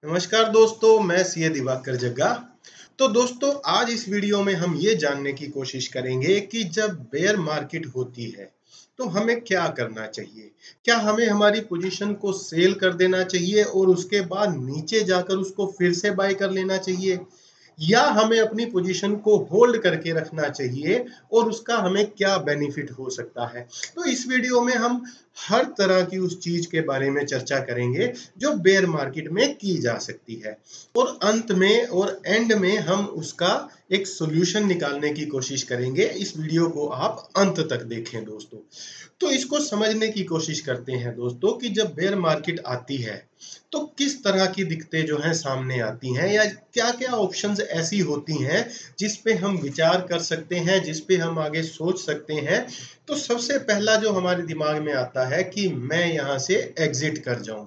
नमस्कार दोस्तों, मैं सीए दिवाकर जग्गा। तो दोस्तों, आज इस वीडियो में हम ये जानने की कोशिश करेंगे कि जब बेयर मार्केट होती है तो हमें क्या करना चाहिए। क्या हमें हमारी पोजीशन को सेल कर देना चाहिए और उसके बाद नीचे जाकर उसको फिर से बाय कर लेना चाहिए, या हमें अपनी पोजीशन को होल्ड करके रखना चाहिए और उसका हमें क्या बेनिफिट हो सकता है। तो इस वीडियो में हम हर तरह की उस चीज के बारे में चर्चा करेंगे जो बेयर मार्केट में की जा सकती है, और अंत में और एंड में हम उसका एक सॉल्यूशन निकालने की कोशिश करेंगे। इस वीडियो को आप अंत तक देखें दोस्तों। तो इसको समझने की कोशिश करते हैं दोस्तों कि जब बेयर मार्केट आती है तो किस तरह की दिक्कतें जो हैं सामने आती हैं, या क्या-क्या ऑप्शंस ऐसी होती हैं जिस पे हम विचार कर सकते हैं, जिस पे हम आगे सोच सकते हैं। तो सबसे पहला जो हमारे दिमाग में आता है कि मैं यहाँ से एग्जिट कर जाऊं।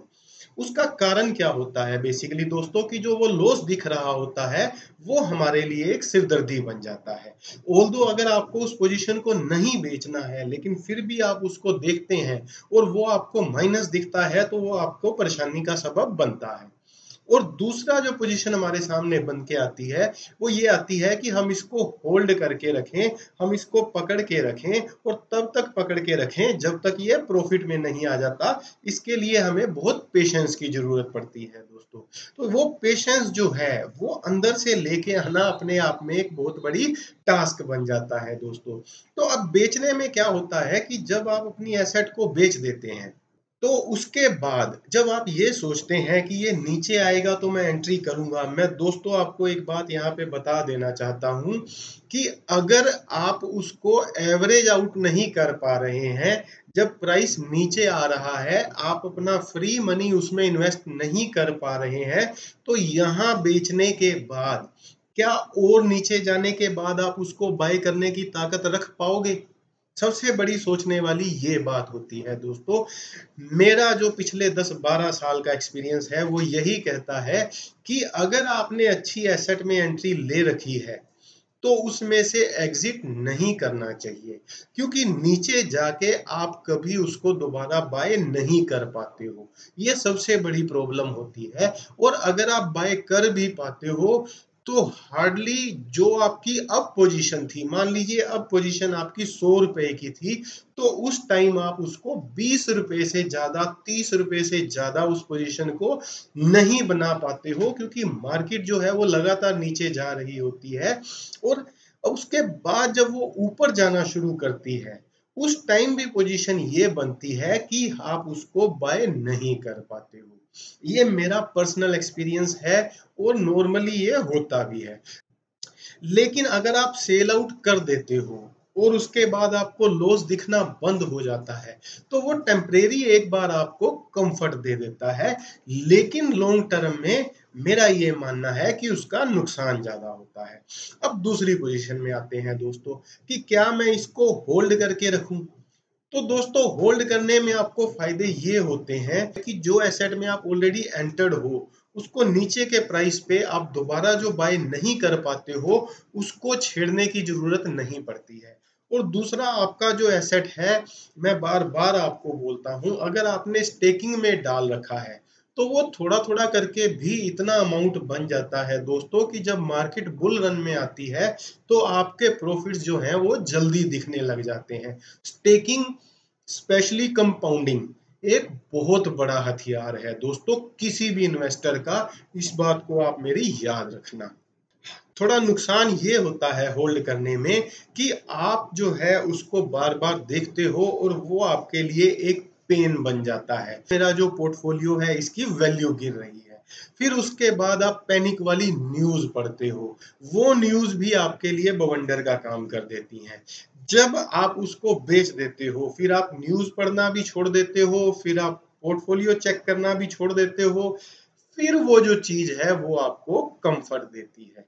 उसका कारण क्या होता है बेसिकली दोस्तों, कि जो वो लॉस दिख रहा होता है वो हमारे लिए एक सिरदर्दी बन जाता है। ऑल्दो अगर आपको उस पोजीशन को नहीं बेचना है लेकिन फिर भी आप उसको देखते हैं और वो आपको माइनस दिखता है, तो वो आपको परेशानी का सबब बनता है। और दूसरा जो पोजीशन हमारे सामने बन के आती है वो ये आती है कि हम इसको होल्ड करके रखें, हम इसको पकड़ के रखें और तब तक पकड़ के रखें जब तक ये प्रॉफिट में नहीं आ जाता। इसके लिए हमें बहुत पेशेंस की जरूरत पड़ती है दोस्तों। तो वो पेशेंस जो है वो अंदर से लेके आना अपने आप में एक बहुत बड़ी टास्क बन जाता है दोस्तों। तो अब बेचने में क्या होता है कि जब आप अपनी एसेट को बेच देते हैं तो उसके बाद जब आप ये सोचते हैं कि ये नीचे आएगा तो मैं एंट्री करूंगा। मैं दोस्तों आपको एक बात यहाँ पे बता देना चाहता हूँ कि अगर आप उसको एवरेज आउट नहीं कर पा रहे हैं, जब प्राइस नीचे आ रहा है, आप अपना फ्री मनी उसमें इन्वेस्ट नहीं कर पा रहे हैं, तो यहाँ बेचने के बाद क्या और नीचे जाने के बाद आप उसको बाय करने की ताकत रख पाओगे? सबसे बड़ी सोचने वाली ये बात होती है दोस्तों। मेरा जो पिछले 10-12 साल का एक्सपीरियंस है वो यही कहता है कि अगर आपने अच्छी एसेट में एंट्री ले रखी है तो उसमें से एग्जिट नहीं करना चाहिए, क्योंकि नीचे जाके आप कभी उसको दोबारा बाय नहीं कर पाते हो। ये सबसे बड़ी प्रॉब्लम होती है। और अगर आप बाय कर भी पाते हो तो हार्डली जो आपकी अब पोजीशन थी, मान लीजिए अब पोजीशन आपकी 100 रुपए की थी, तो उस टाइम आप उसको 20 रुपए से ज्यादा, 30 रुपए से ज्यादा उस पोजीशन को नहीं बना पाते हो, क्योंकि मार्केट जो है वो लगातार नीचे जा रही होती है। और उसके बाद जब वो ऊपर जाना शुरू करती है उस टाइम भी पोजीशन ये बनती है कि आप उसको बाय नहीं कर पाते हो। ये मेरा पर्सनल एक्सपीरियंस है और नॉर्मली ये होता भी है। लेकिन अगर आप सेल आउट कर देते हो और उसके बाद आपको लॉस दिखना बंद हो जाता है तो वो टेम्परेरी एक बार आपको कंफर्ट दे देता है, लेकिन लॉन्ग टर्म में मेरा ये मानना है कि उसका नुकसान ज्यादा होता है। अब दूसरी पोजीशन में आते हैं दोस्तों कि क्या मैं इसको होल्ड करके रखूं। तो दोस्तों, होल्ड करने में आपको फायदे ये होते हैं कि जो एसेट में आप ऑलरेडी एंटर्ड हो उसको नीचे के प्राइस पे आप दोबारा जो बाय नहीं कर पाते हो उसको छेड़ने की जरूरत नहीं पड़ती है। और दूसरा, आपका जो एसेट है, मैं बार बार आपको बोलता हूं, अगर आपने स्टेकिंग में डाल रखा है तो वो थोड़ा थोड़ा करके भी इतना अमाउंट बन जाता है दोस्तों कि जब मार्केट बुल रन में आती है तो आपके प्रॉफिट्स जो हैं वो जल्दी दिखने लग जाते हैं। स्टेकिंग, स्पेशली कंपाउंडिंग, एक बहुत बड़ा हथियार है दोस्तों किसी भी इन्वेस्टर का। इस बात को आप मेरी याद रखना। थोड़ा नुकसान ये होता है होल्ड करने में कि आप जो है उसको बार बार देखते हो और वो आपके लिए एक पेन बन जाता है। मेरा जो पोर्टफोलियो है इसकी वैल्यू गिर रही है, फिर उसके बाद आप पैनिक वाली न्यूज पढ़ते हो, वो न्यूज भी आपके लिए बवंडर का काम कर देती हैं। जब आप उसको बेच देते हो फिर आप न्यूज पढ़ना भी छोड़ देते हो, फिर आप पोर्टफोलियो चेक करना भी छोड़ देते हो, फिर वो जो चीज है वो आपको कंफर्ट देती है।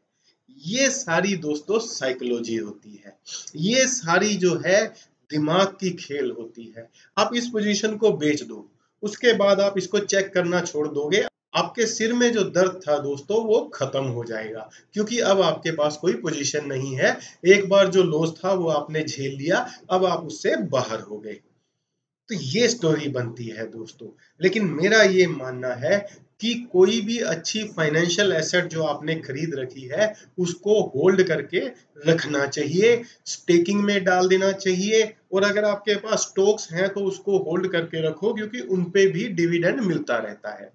ये सारी दोस्तों साइकोलॉजी होती है, ये सारी जो है दिमाग की खेल होती है। आप इस पोजीशन को बेच दो, उसके बाद आप इसको चेक करना छोड़ दोगे, आपके सिर में जो दर्द था दोस्तों वो खत्म हो जाएगा, क्योंकि अब आपके पास कोई पोजीशन नहीं है। एक बार जो लॉस था वो आपने झेल लिया, अब आप उससे बाहर हो गए। तो ये स्टोरी बनती है दोस्तों। लेकिन मेरा ये मानना है कि कोई भी अच्छी फाइनेंशियल एसेट जो आपने खरीद रखी है उसको होल्ड करके रखना चाहिए, स्टेकिंग में डाल देना चाहिए, और अगर आपके पास स्टॉक्स हैं तो उसको होल्ड करके रखो, क्योंकि उन पे भी डिविडेंड मिलता रहता है।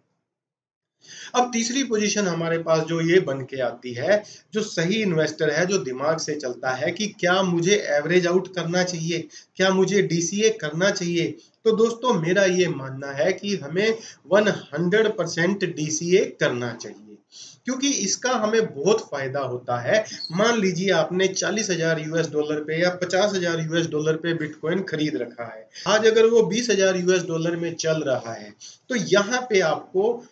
अब तीसरी पोजीशन हमारे पास जो ये बन के आती है, जो सही इन्वेस्टर है, जो दिमाग से चलता है कि क्या मुझे एवरेज आउट करना चाहिए, क्या मुझे डीसीए करना चाहिए। तो दोस्तों मेरा ये मानना है कि हमें 100% डीसीए करना चाहिए, क्योंकि इसका हमें बहुत फायदा होता है। मान लीजिए आपने 40,000 यूएस डॉलर पे या 50,000 यूएस डॉलर पे बिटकॉइन खरीद रखा है। आज अगर वो 20,000 यूएस डॉलर में चल रहा है, तो यहाँ पे आपको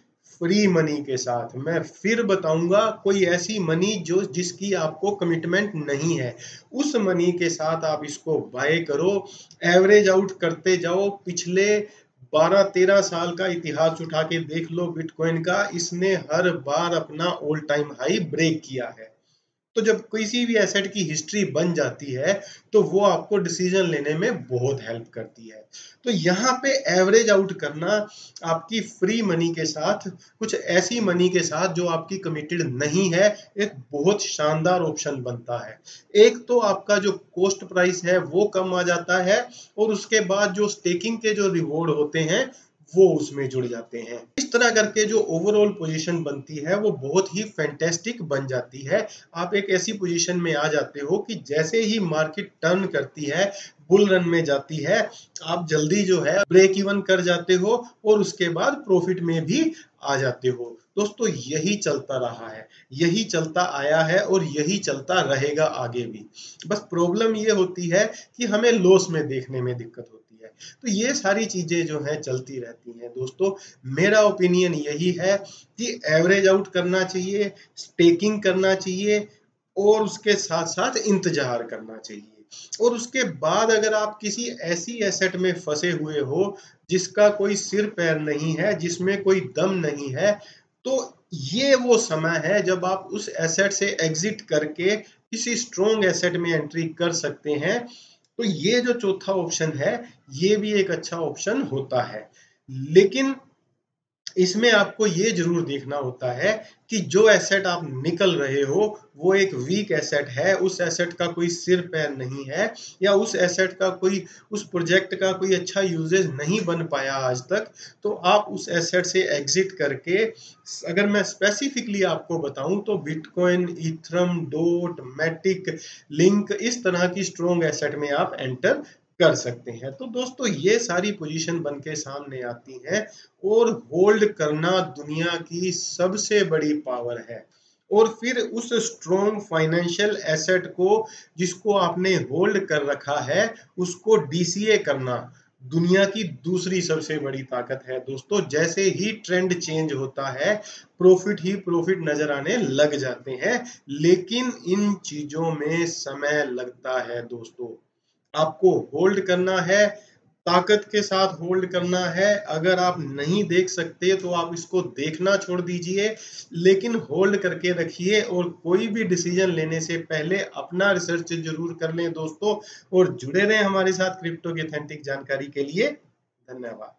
फ्री मनी के साथ, मैं फिर बताऊंगा, कोई ऐसी मनी जो जिसकी आपको कमिटमेंट नहीं है, उस मनी के साथ आप इसको बाय करो, एवरेज आउट करते जाओ। पिछले 12-13 साल का इतिहास उठा के देख लो बिटकॉइन का, इसने हर बार अपना ऑल टाइम हाई ब्रेक किया है। तो जब किसी भी एसेट की हिस्ट्री बन जाती है तो वो आपको डिसीजन लेने में बहुत हेल्प करती है। तो यहाँ पे एवरेज आउट करना, आपकी फ्री मनी के साथ, कुछ ऐसी मनी के साथ जो आपकी कमिटेड नहीं है, एक बहुत शानदार ऑप्शन बनता है। एक तो आपका जो कॉस्ट प्राइस है वो कम आ जाता है, और उसके बाद जो स्टेकिंग के जो रिवॉर्ड होते हैं वो उसमें जुड़ जाते हैं। इस तरह करके जो ओवरऑल पोजीशन बनती है वो बहुत ही फैंटास्टिक बन जाती है। आप एक ऐसी पोजीशन में आ जाते हो कि जैसे ही मार्केट टर्न करती है, बुल रन में जाती है, आप जल्दी जो है ब्रेक इवन कर जाते हो, और उसके बाद प्रॉफिट में भी आ जाते हो। दोस्तों यही चलता रहा है, यही चलता आया है, और यही चलता रहेगा आगे भी। बस प्रॉब्लम ये होती है कि हमें लॉस में देखने में दिक्कत होती है। तो ये सारी चीजें जो है चलती रहती हैं दोस्तों। मेरा ओपिनियन यही है कि एवरेज आउट करना चाहिए, स्टेकिंग करना चाहिए, और उसके साथ साथ इंतजार करना चाहिए। और उसके बाद अगर आप किसी ऐसी एसेट में फंसे हुए हो जिसका कोई सिर पैर नहीं है, जिसमें कोई दम नहीं है, तो ये वो समय है जब आप उस एसेट से एग्जिट करके किसी स्ट्रॉन्ग एसेट में एंट्री कर सकते हैं। तो ये जो चौथा ऑप्शन है, ये भी एक अच्छा ऑप्शन होता है। लेकिन इसमें आपको ये जरूर देखना होता है कि जो एसेट आप निकल रहे हो वो एक वीक एसेट है, उस एसेट का कोई सिर पैर नहीं है, या उस एसेट का कोई, उस प्रोजेक्ट का कोई अच्छा यूजेज नहीं बन पाया आज तक। तो आप उस एसेट से एग्जिट करके, अगर मैं स्पेसिफिकली आपको बताऊं तो बिटकॉइन, इथरम, डोट, मैटिक, लिंक, इस तरह की स्ट्रॉन्ग एसेट में आप एंटर कर सकते हैं। तो दोस्तों ये सारी पोजीशन बन के सामने आती हैं, और होल्ड करना दुनिया की सबसे बड़ी पावर है। और फिर उस स्ट्रॉन्ग फाइनेंशियल एसेट को जिसको आपने होल्ड कर रखा है, उसको डीसीए करना दुनिया की दूसरी सबसे बड़ी ताकत है दोस्तों। जैसे ही ट्रेंड चेंज होता है, प्रॉफिट ही प्रॉफिट नजर आने लग जाते हैं। लेकिन इन चीजों में समय लगता है दोस्तों। आपको होल्ड करना है, ताकत के साथ होल्ड करना है। अगर आप नहीं देख सकते तो आप इसको देखना छोड़ दीजिए, लेकिन होल्ड करके रखिए, और कोई भी डिसीजन लेने से पहले अपना रिसर्च जरूर कर लें दोस्तों। और जुड़े रहें हमारे साथ क्रिप्टो की ऑथेंटिक जानकारी के लिए। धन्यवाद।